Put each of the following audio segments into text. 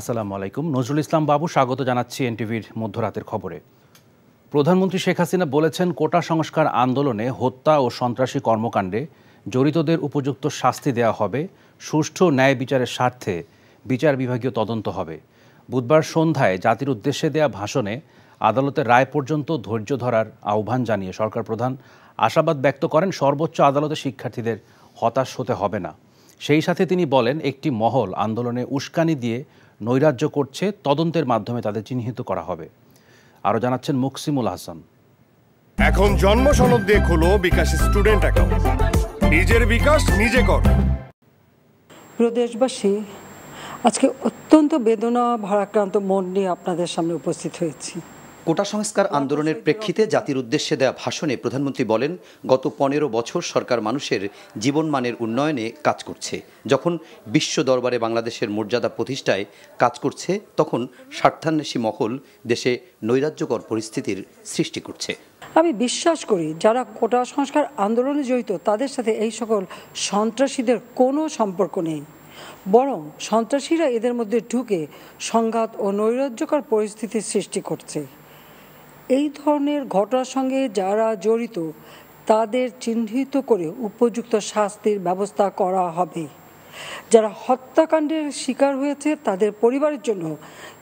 আসসালামু আলাইকুম। নজরুল ইসলাম বাবু স্বাগত জানাচ্ছি এনটিভির মধ্যরাতের খবরে। প্রধানমন্ত্রী শেখ হাসিনা বলেছেন, কোটা সংস্কার আন্দোলনে হত্যা ও সন্ত্রাসী কর্মকাণ্ডে জড়িতদের উপযুক্ত শাস্তি দেওয়া হবে, সুষ্ঠু ন্যায় বিচারের স্বার্থে বিচার বিভাগীয় তদন্ত হবে। বুধবার সন্ধ্যায় জাতির উদ্দেশ্যে দেয়া ভাষণে আদালতের রায় পর্যন্ত ধৈর্য ধরার আহ্বান জানিয়ে সরকার প্রধান আশাবাদ ব্যক্ত করেন, সর্বোচ্চ আদালতে শিক্ষার্থীদের হতাশ হতে হবে না। সেই সাথে তিনি বলেন, একটি মহল আন্দোলনে উস্কানি দিয়ে নৈরাজ্য করছে, তদন্তের মাধ্যমে তাদের চিহ্নিত করা হবে। আরও জানাচ্ছেন মুকসিমুল হাসান। এখন জন্ম সনদ দিয়ে খোলো বিকাশ স্টুডেন্ট অ্যাকাউন্ট, নিজের বিকাশ নিজে কর। প্রিয় দেশবাসী, আজকে অত্যন্ত বেদনা ভারাক্রান্ত মন নিয়ে আপনাদের সামনে উপস্থিত হয়েছি। কোটা সংস্কার আন্দোলনের প্রেক্ষিতে জাতির উদ্দেশ্যে দেয়া ভাষণে প্রধানমন্ত্রী বলেন, গত 15 বছর সরকার মানুষের জীবনমানের উন্নয়নে কাজ করছে। যখন বিশ্ব দরবারে বাংলাদেশের মর্যাদা প্রতিষ্ঠায় কাজ করছে, তখন স্বার্থান্বেষী মহল দেশে নৈরাজ্যকর পরিস্থিতির সৃষ্টি করছে। আমি বিশ্বাস করি, যারা কোটা সংস্কার আন্দোলনে জড়িত তাদের সাথে এই সকল সন্ত্রাসীদের কোনো সম্পর্ক নেই, বরং সন্ত্রাসীরা এদের মধ্যে ঢুকে সংঘাত ও নৈরাজ্যকর পরিস্থিতির সৃষ্টি করছে। এই ধরনের ঘটনার সঙ্গে যারা জড়িত তাদের চিহ্নিত করে উপযুক্ত শাস্তির ব্যবস্থা করা হবে। যারা হত্যাকাণ্ডের শিকার হয়েছে তাদের পরিবারের জন্য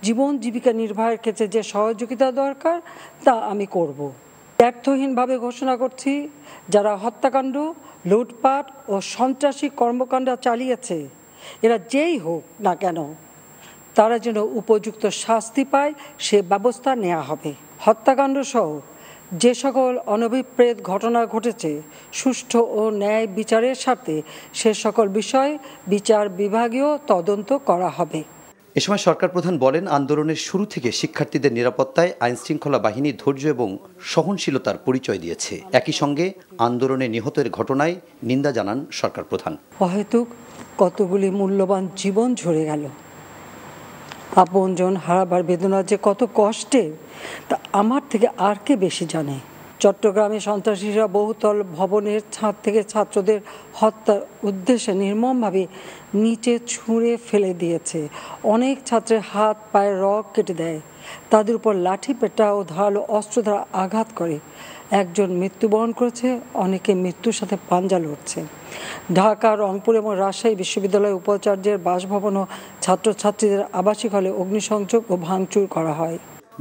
জীবন জীবিকা নির্বাহের ক্ষেত্রে যে সহযোগিতা দরকার তা আমি করব। ব্যর্থহীনভাবে ঘোষণা করছি, যারা হত্যাকাণ্ড, লুটপাট ও সন্ত্রাসী কর্মকাণ্ড চালিয়েছে, এরা যেই হোক না কেন, তারা যেন উপযুক্ত শাস্তি পায় সে ব্যবস্থা নেওয়া হবে। হত্যাকাণ্ড সহ যে সকল অনভিপ্রেত ঘটনা ঘটেছে, সুষ্ঠু ও ন্যায় বিচারের স্বার্থে সে সকল বিষয়ে বিচার বিভাগীয় তদন্ত করা হবে। এ সময় সরকার প্রধান বলেন, আন্দোলনের শুরু থেকে শিক্ষার্থীদের নিরাপত্তায় আইনশৃঙ্খলা বাহিনী ধৈর্য এবং সহনশীলতার পরিচয় দিয়েছে। একই সঙ্গে আন্দোলনে নিহতের ঘটনায় নিন্দা জানান সরকার প্রধান। অহেতুক কতগুলি মূল্যবান জীবন ঝরে গেল। আপনজন হারাবার বেদনা যে কত কষ্টের তা আমার থেকে আর কে বেশি জানে। চট্টগ্রামে সন্ত্রাসীরা বহুতল ভবনের ছাদ থেকে ছাত্রদের হত্যার উদ্দেশ্যে নির্মমভাবে নিচে ছুঁড়ে ফেলে দিয়েছে। অনেক ছাত্রের হাত পায়ের রগ কেটে দেয়, তাদের উপর লাঠি পেটা ও ধারালো অস্ত্র দ্বারা আঘাত করে। একজন মৃত্যুবরণ করেছে, অনেকে মৃত্যুর সাথে পাঞ্জা লড়ছে। ঢাকা, রংপুর এবং রাজশাহী বিশ্ববিদ্যালয়ের উপাচার্যের বাসভবন ও ছাত্রছাত্রীদের আবাসিক হলে অগ্নিসংযোগ ও ভাঙচুর করা হয়।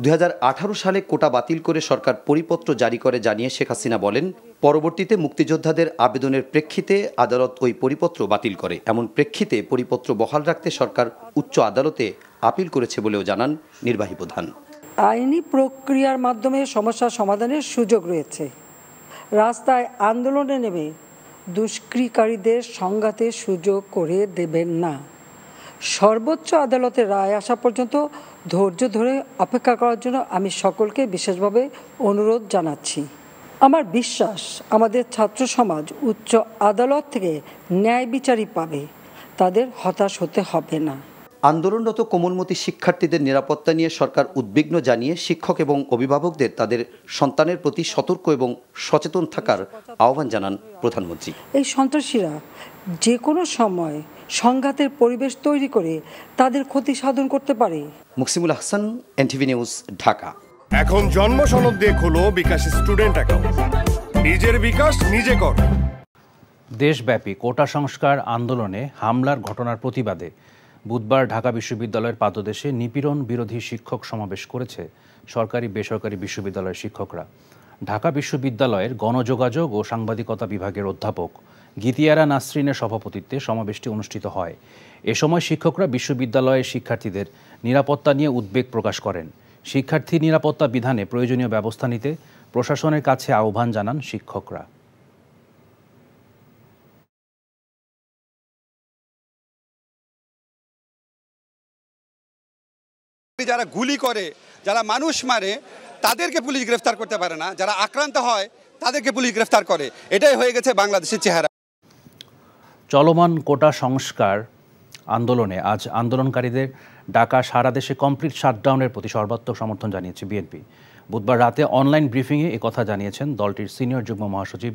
2018 সালে কোটা বাতিল করে সরকার পরিপত্র জারি করে জানিয়ে শেখ হাসিনা বলেন, পরবর্তীতে মুক্তিযোদ্ধাদের আবেদনের প্রেক্ষিতে আদালত ওই পরিপত্র বাতিল করে। এমন প্রেক্ষিতে পরিপত্র বহাল রাখতে সরকার উচ্চ আদালতে আপিল করেছে বলেও জানান নির্বাহী প্রধান। আইনি প্রক্রিয়ার মাধ্যমে সমস্যা সমাধানের সুযোগ রয়েছে। রাস্তায় আন্দোলনে নেমে দুষ্কৃতিকারীদের সংঘাতের সুযোগ করে দেবেন না। সর্বোচ্চ আদালতের রায় আসা পর্যন্ত ধৈর্য ধরে অপেক্ষা করার জন্য আমি সকলকে বিশেষভাবে অনুরোধ জানাচ্ছি। আমার বিশ্বাস, আমাদের ছাত্র সমাজ উচ্চ আদালত থেকে ন্যায় বিচারই পাবে, তাদের হতাশ হতে হবে না। আন্দোলনরত কোমলমতি শিক্ষার্থীদের নিরাপত্তা নিয়ে সরকার উদ্বিগ্ন জানিয়ে শিক্ষক এবং অভিভাবকদের তাদের সন্তানের প্রতি সতর্ক এবং সচেতন থাকার আহ্বান জানান প্রধানমন্ত্রী। এই সন্ত্রাসীরা যে কোনো সময় সংঘাতের পরিবেশ তৈরি করে তাদের ক্ষতি সাধন করতে পারে। Muksimul Hasan, NTV news, Dhaka. এখন জন্ম সনদ দিয়ে খোলো বিকাশ স্টুডেন্ট অ্যাকাউন্ট, নিজের বিকাশ নিজে কর। দেশব্যাপী কোটা সংস্কার আন্দোলনে হামলার ঘটনার প্রতিবাদে বুধবার ঢাকা বিশ্ববিদ্যালয়ের পাদদেশে নিপীড়ন বিরোধী শিক্ষক সমাবেশ করেছে সরকারি বেসরকারি বিশ্ববিদ্যালয়ের শিক্ষকরা। ঢাকা বিশ্ববিদ্যালয়ের গণযোগাযোগ ও সাংবাদিকতা বিভাগের অধ্যাপক গীতিয়ারা নাসরিনের সভাপতিত্বে সমাবেশটি অনুষ্ঠিত হয়। এ সময় শিক্ষকরা বিশ্ববিদ্যালয়ের শিক্ষার্থীদের নিরাপত্তা নিয়ে উদ্বেগ প্রকাশ করেন। শিক্ষার্থী নিরাপত্তা বিধানে প্রয়োজনীয় ব্যবস্থা নিতে প্রশাসনের কাছে আহ্বান জানান শিক্ষকরা। যারা গুলি করে, যারা মানুষ মারে, তাদেরকে পুলিশ গ্রেফতার করতে পারে না, যারা আক্রান্ত হয় তাদেরকে পুলিশ গ্রেফতার করে। এটাই হয়ে গেছে বাংলাদেশের চেহারা। চলমান কোটা সংস্কার আন্দোলনে আজ আন্দোলনকারীদের ডাকা সারা দেশে কমপ্লিট শাটডাউনের প্রতি সর্বাত্মক সমর্থন জানিয়েছে বিএনপি। বুধবার রাতে অনলাইন ব্রিফিংয়ে একথা জানিয়েছেন দলটির সিনিয়র যুগ্ম মহাসচিব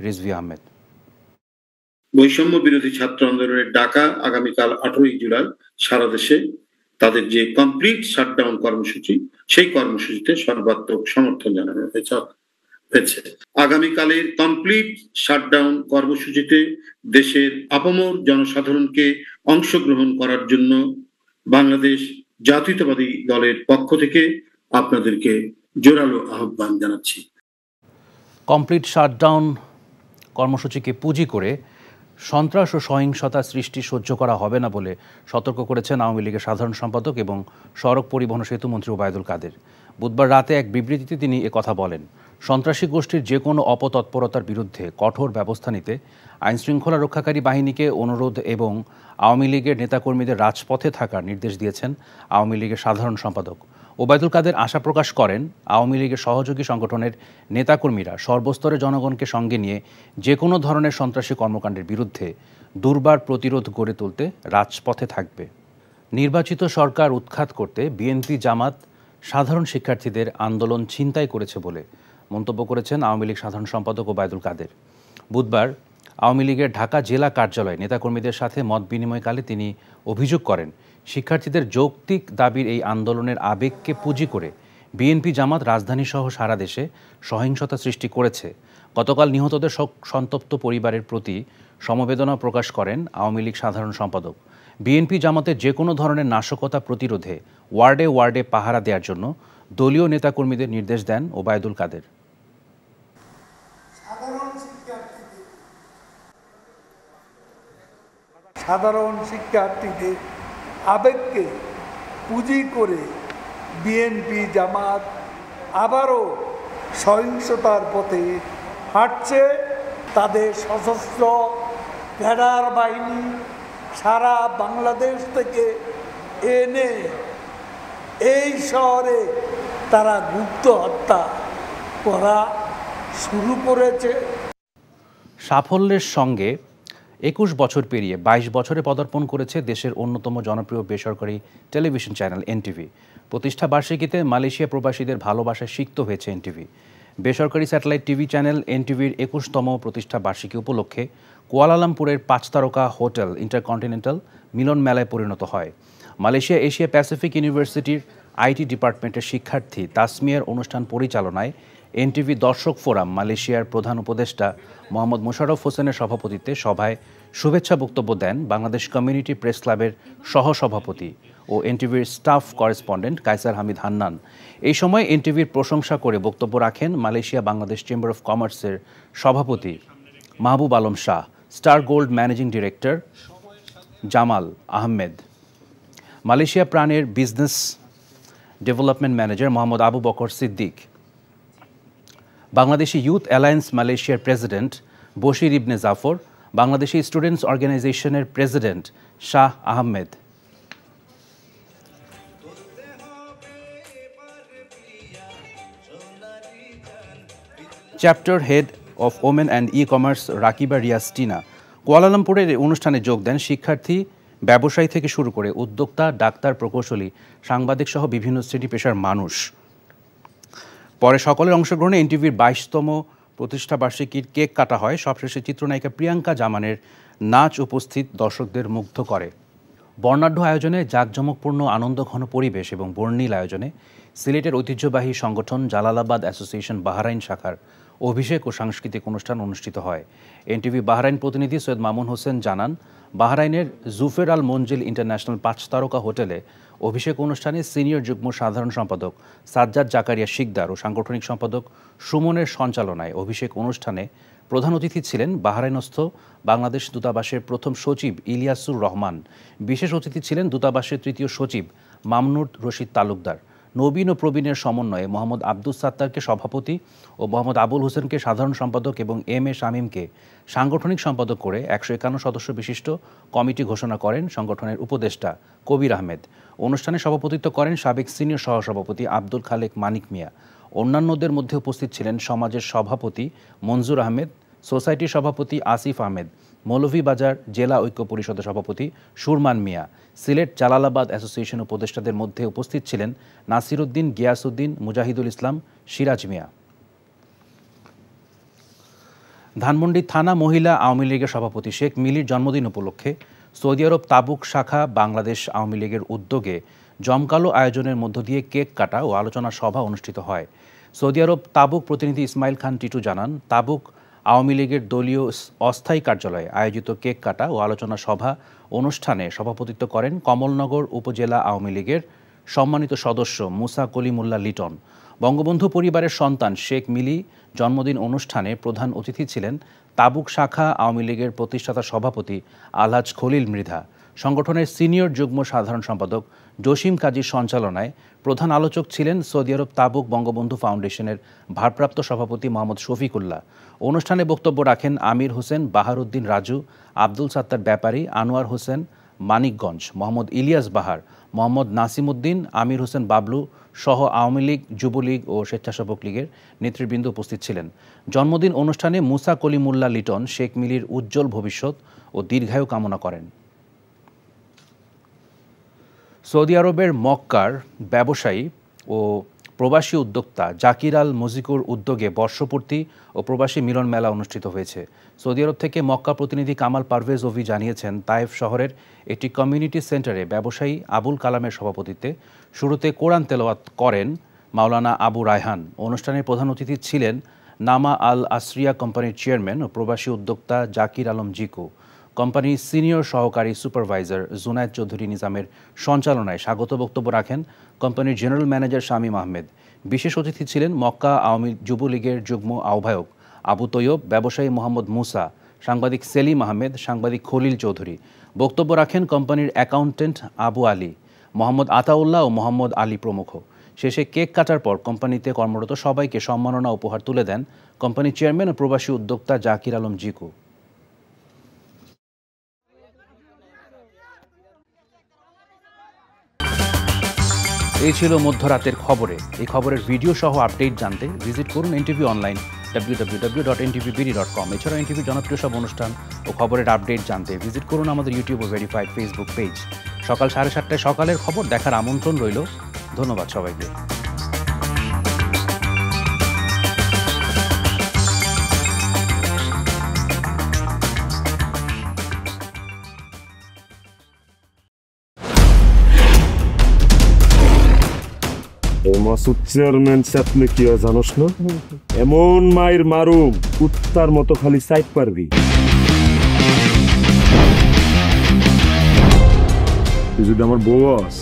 রিজভী আহমেদ। বৈষম্য বিরোধী ছাত্র আন্দোলনের ডাকা আগামীকাল 18 জুলাই সারা দেশে তাদের যে কমপ্লিট শাটডাউন কর্মসূচি, সেই কর্মসূচিতে সর্বাত্মক সমর্থন জানানো হয়েছে। আগামীকালের কমপ্লিট শাটডাউন কর্মসূচিতে দেশের আপামর জনসাধারণকে অংশগ্রহণ করার জন্য বাংলাদেশ জাতীয়তাবাদী দলের পক্ষ থেকে আপনাদেরকে জোরালো আহ্বান জানাচ্ছি। কমপ্লিট শাটডাউন কর্মসূচিকে পুঁজি করে সন্ত্রাস ও সহিংসতা সৃষ্টি সহ্য করা হবে না বলে সতর্ক করেছেন আওয়ামী লীগের সাধারণ সম্পাদক এবং সড়ক পরিবহন সেতুমন্ত্রী ওবায়দুল কাদের। বুধবার রাতে এক বিবৃতিতে তিনি একথা বলেন। সন্ত্রাসী গোষ্ঠীর যে কোনো অপতৎপরতার বিরুদ্ধে কঠোর ব্যবস্থা নিতে আইনশৃঙ্খলা রক্ষাকারী বাহিনীকে অনুরোধ এবং আওয়ামী লীগের নেতাকর্মীদের রাজপথে থাকার নির্দেশ দিয়েছেন আওয়ামী লীগের সাধারণ সম্পাদক। ওবায়দুল কাদের আশা প্রকাশ করেন, আওয়ামী লীগের সহযোগী সংগঠনের নেতাকর্মীরা সর্বস্তরে জনগণকে সঙ্গে নিয়ে যে কোনো ধরনের সন্ত্রাসী কর্মকাণ্ডের বিরুদ্ধে দুর্বার প্রতিরোধ গড়ে তুলতে রাজপথে থাকবে। নির্বাচিত সরকার উৎখাত করতে বিএনপি জামাত সাধারণ শিক্ষার্থীদের আন্দোলন ছিনতাই করেছে বলে মন্তব্য করেছেন আওয়ামী লীগ সাধারণ সম্পাদক ওবায়দুল কাদের। বুধবার আওয়ামী লীগের ঢাকা জেলা কার্যালয়ে নেতাকর্মীদের সাথে মত বিনিময়কালে তিনি অভিযোগ করেন, শিক্ষার্থীদের যৌক্তিক দাবির এই আন্দোলনের আবেগকে পুঁজি করে বিএনপি জামাত রাজধানীসহ সারা দেশে সহিংসতা সৃষ্টি করেছে। গতকাল নিহতদের সন্তপ্ত পরিবারের প্রতি সমবেদনা প্রকাশ করেন আওয়ামী লীগ সাধারণ সম্পাদক। বিএনপি জামাতের যে কোনো ধরনের নাশকতা প্রতিরোধে ওয়ার্ডে ওয়ার্ডে পাহারা দেওয়ার জন্য দলীয় নেতাকর্মীদের নির্দেশ দেন ওবায়দুল কাদের। সাধারণ শিক্ষার্থীদের আবেগকে পুঁজি করে বিএনপি জামাত আবারও সহিংসতার পথে হাঁটছে। তাদের সশস্ত্র ক্যাডার বাহিনী সারা বাংলাদেশ থেকে এনে এই শহরে তারা গুপ্ত হত্যা করা শুরু করেছে। সাফল্যের সঙ্গে ২১ বছর পেরিয়ে ২২ বছরে পদার্পণ করেছে দেশের অন্যতম জনপ্রিয় বেসরকারি টেলিভিশন চ্যানেল এনটিভি। প্রতিষ্ঠা বার্ষিকীতে মালয়েশিয়া প্রবাসীদের ভালোবাসায় সিক্ত হয়েছে এনটিভি। বেসরকারি স্যাটেলাইট টিভি চ্যানেল এনটিভির ২১তম প্রতিষ্ঠা বার্ষিকী উপলক্ষে কুয়ালালামপুরের ৫ তারকা হোটেল ইন্টারকন্টিনেন্টাল মিলন মেলায় পরিণত হয়। মালয়েশিয়া এশিয়া প্যাসিফিক ইউনিভার্সিটির আইটি ডিপার্টমেন্টের শিক্ষার্থী তাসমিয়ার অনুষ্ঠান পরিচালনায় এনটিভি দর্শক ফোরাম মালয়েশিয়ার প্রধান উপদেষ্টা মোহাম্মদ মোশাররফ হোসেনের সভাপতিত্বে সভায় শুভেচ্ছা বক্তব্য দেন বাংলাদেশ কমিউনিটি প্রেস ক্লাবের সহসভাপতি ও এনটিভির স্টাফ করেসপন্ডেন্ট কায়সার হামিদ হান্নান। এই সময় এনটিভির প্রশংসা করে বক্তব্য রাখেন মালয়েশিয়া বাংলাদেশ চেম্বার অফ কমার্সের সভাপতি Mahbub Alam Shah, star gold managing director Jamal Ahmed, Malaysia প্রাণের business development manager Mohammad Abu Bakar Siddique, Bangladeshi youth alliance মালয়েশিয়ার প্রেসিডেন্ট বশির ইবনে জাফর, বাংলাদেশি স্টুডেন্টস অর্গানাইজেশনের president Shah Ahmed. Chapter head of women and e commerce Rakiba Riaz Tina. কুয়ালালামপুরের অনুষ্ঠানে যোগ দেন শিক্ষার্থী, ব্যবসায়ী থেকে শুরু করে উদ্যোক্তা, ডাক্তার, প্রকৌশলী, সাংবাদিক সহ বিভিন্ন শ্রেণী পেশার মানুষ। পরে সকলের অংশগ্রহণে এনটিভির ২২তম প্রতিষ্ঠা বার্ষিকীর কেক কাটা হয়। সবশেষে চিত্রনায়িকা প্রিয়াঙ্কা জামানের নাচ উপস্থিত দর্শকদের মুগ্ধ করে। বর্ণাঢ্য আয়োজনে জাঁকজমকপূর্ণ আনন্দঘন পরিবেশ এবং বর্ণিল আয়োজনে সিলেটের ঐতিহ্যবাহী সংগঠন জালালাবাদ অ্যাসোসিয়েশন বাহরাইন শাখার অভিষেক ও সাংস্কৃতিক অনুষ্ঠান অনুষ্ঠিত হয়। এনটিভি বাহরাইন প্রতিনিধি সৈয়দ মামুন হোসেন জানান, বাহরাইনের জুফের আল মঞ্জিল ইন্টারন্যাশনাল ৫ তারকা হোটেলে অভিষেক অনুষ্ঠানে সিনিয়র যুগ্ম সাধারণ সম্পাদক সাজ্জাদ জাকারিয়া শিকদার ও সাংগঠনিক সম্পাদক সুমনের সঞ্চালনায় অভিষেক অনুষ্ঠানে প্রধান অতিথি ছিলেন বাহরাইনস্থ বাংলাদেশ দূতাবাসের প্রথম সচিব ইলিয়াসুর রহমান। বিশেষ অতিথি ছিলেন দূতাবাসের তৃতীয় সচিব মামনুর রশিদ তালুকদার। নবীন ও প্রবীণের সমন্বয়ে মোহাম্মদ আব্দুস সাত্তারকে সভাপতি ও মোহাম্মদ আবুল হোসেনকে সাধারণ সম্পাদক এবং এম এ শামীমকে সাংগঠনিক সম্পাদক করে ১৫১ সদস্য বিশিষ্ট কমিটি ঘোষণা করেন সংগঠনের উপদেষ্টা কবির আহমেদ। অনুষ্ঠানে সভাপতিত্ব করেন সাবেক সিনিয়র সহসভাপতি আব্দুল খালেক মানিক মিয়া। অন্যান্যদের মধ্যে উপস্থিত ছিলেন সমাজের সভাপতি মনজুর আহমেদ, সোসাইটির সভাপতি আসিফ আহমেদ, মৌলভীবাজার জেলা ঐক্য পরিষদের সভাপতি সুরমান মিয়া। সিলেট জালালাবাদ অ্যাসোসিয়েশন উপদেষ্টাদের মধ্যে উপস্থিত ছিলেন নাসির উদ্দিন, গিয়াসউদ্দিন, মুজাহিদুল ইসলাম, সিরাজ মিয়া। ধানমন্ডি থানা মহিলা আওয়ামী লীগের সভাপতি শেখ মিলির জন্মদিন উপলক্ষে সৌদি আরব তাবুক শাখা বাংলাদেশ আওয়ামী লীগের উদ্যোগে জমকালো আয়োজনের মধ্য দিয়ে কেক কাটা ও আলোচনা সভা অনুষ্ঠিত হয়। সৌদি আরব তাবুক প্রতিনিধি ইসমাইল খান টিটু জানান, তাবুক আওয়ামী লীগের দলীয় অস্থায়ী কার্যালয়ে আয়োজিত কেক কাটা ও আলোচনা সভা অনুষ্ঠানে সভাপতিত্ব করেন কমলনগর উপজেলা আওয়ামী লীগের সম্মানিত সদস্য মুসা কলিমুল্লাহ লিটন। বঙ্গবন্ধু পরিবারের সন্তান শেখ মিলি জন্মদিন অনুষ্ঠানে প্রধান অতিথি ছিলেন তাবুক শাখা আওয়ামী লীগের প্রতিষ্ঠাতা সভাপতি আলহাজ খলিল মৃধা। সংগঠনের সিনিয়র যুগ্ম সাধারণ সম্পাদক জসিম কাজীর সঞ্চালনায় প্রধান আলোচক ছিলেন সৌদি আরব তাবুক বঙ্গবন্ধু ফাউন্ডেশনের ভারপ্রাপ্ত সভাপতি মোহাম্মদ শফিকুল্লাহ। অনুষ্ঠানে বক্তব্য রাখেন আমির হোসেন, বাহারউদ্দিন রাজু, আব্দুল সাত্তার ব্যাপারী, আনোয়ার হোসেন মানিকগঞ্জ, মোহাম্মদ ইলিয়াস বাহার, মোহাম্মদ নাসিমউদ্দিন, আমির হোসেন বাবলু সহ আওয়ামী লীগ, যুবলীগ ও স্বেচ্ছাসেবক লীগের নেতৃবৃন্দ উপস্থিত ছিলেন। জন্মদিন অনুষ্ঠানে মুসা কলিমুল্লাহ লিটন শেখ মিলির উজ্জ্বল ভবিষ্যৎ ও দীর্ঘায়ু কামনা করেন। সৌদি আরবের মক্কার ব্যবসায়ী ও প্রবাসী উদ্যোক্তা জাকির আল মজিকুর উদ্যোগে বর্ষপূর্তি ও প্রবাসী মিলন মেলা অনুষ্ঠিত হয়েছে। সৌদি আরব থেকে মক্কা প্রতিনিধি কামাল পারভেজ ওভি জানিয়েছেন, তায়েফ শহরের একটি কমিউনিটি সেন্টারে ব্যবসায়ী আবুল কালামের সভাপতিত্বে শুরুতে কোরআন তেলাওয়াত করেন মাওলানা আবু রায়হান। অনুষ্ঠানের প্রধান অতিথি ছিলেন নামা আল আসরিয়া কোম্পানির চেয়ারম্যান ও প্রবাসী উদ্যোক্তা জাকির আলম জিকু। কোম্পানির সিনিয়র সহকারী সুপারভাইজার জুনায়েদ চৌধুরী নিজামের সঞ্চালনায় স্বাগত বক্তব্য রাখেন কোম্পানির জেনারেল ম্যানেজার শামীম আহমেদ। বিশেষ অতিথি ছিলেন মক্কা আওয়ামী যুবলীগের যুগ্ম আহ্বায়ক আবু তৈয়ব, ব্যবসায়ী মোহাম্মদ মুসা, সাংবাদিক সেলিম আহমেদ, সাংবাদিক খলিল চৌধুরী। বক্তব্য রাখেন কোম্পানির অ্যাকাউন্টেন্ট আবু আলী, মোহাম্মদ আতাউল্লাহ ও মোহাম্মদ আলী প্রমুখ। শেষে কেক কাটার পর কোম্পানিতে কর্মরত সবাইকে সম্মাননা উপহার তুলে দেন কোম্পানির চেয়ারম্যান ও প্রবাসী উদ্যোক্তা জাকির আলম জিকু। এই ছিল মধ্যরাতের খবরে। এই খবরের ভিডিও সহ আপডেট জানতে ভিজিট করুন এনটিভি অনলাইন www.ntvbd.com। এছাড়াও এনটিভির জনপ্রিয় সব অনুষ্ঠান ও খবরের আপডেট জানতে ভিজিট করুন আমাদের ইউটিউব ও ভেরিফাইড ফেসবুক পেজ। সকাল 7:30টায় সকালের খবর দেখার আমন্ত্রণ রইল। ধন্যবাদ সবাইকে। মাসুদ চেয়ারম্যান চাপলে কি হয় জানোস না? এমন মায়ের মারুম কুত্তার মতো খালি সাইড পারবি। তুই যদি আমার বউ আস,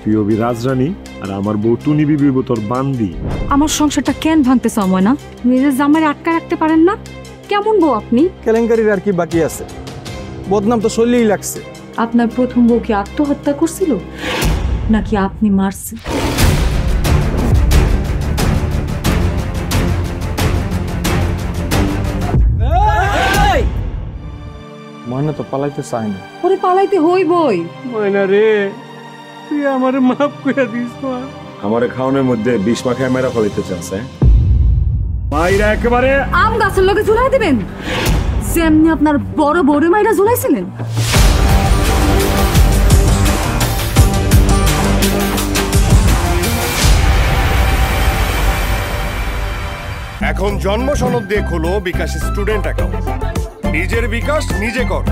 তুই হবি রাজরানী আর আমার বউ টুনি বিবি তোর বান্দি। আমার সংসারটা কেন ভাঙতে সময় না? নিজের জামাই আটকা রাখতে পারেন না? কেমন বউ আপনি? কেলেঙ্কারির আর কি বাকি আছে? বদনাম তো শৈলেই লাগছে। আপনার প্রথম বউ কি আত্মহত্যা করছিল নাকি আপনি মারছেন? ময়না তো পালাইতে চায় না। ওরে পালাইতে হইবই। ময়না রে, তুই আমারে মাফ করে দিস। আমারে খাওয়ানোর মধ্যে বিষ মাখায় মেরা ফলাইতে চাচ্ছে। মাইরা একেবারে আম গাছের লগে ঝুলাই দিবেন, যেমনি আপনার বড় বড় মাইরা ঝুলাইছিলেন। এখন জন্ম সনদ দিয়ে খোলো বিকাশ স্টুডেন্ট অ্যাকাউন্ট। নিজের বিকাশ নিজে কর।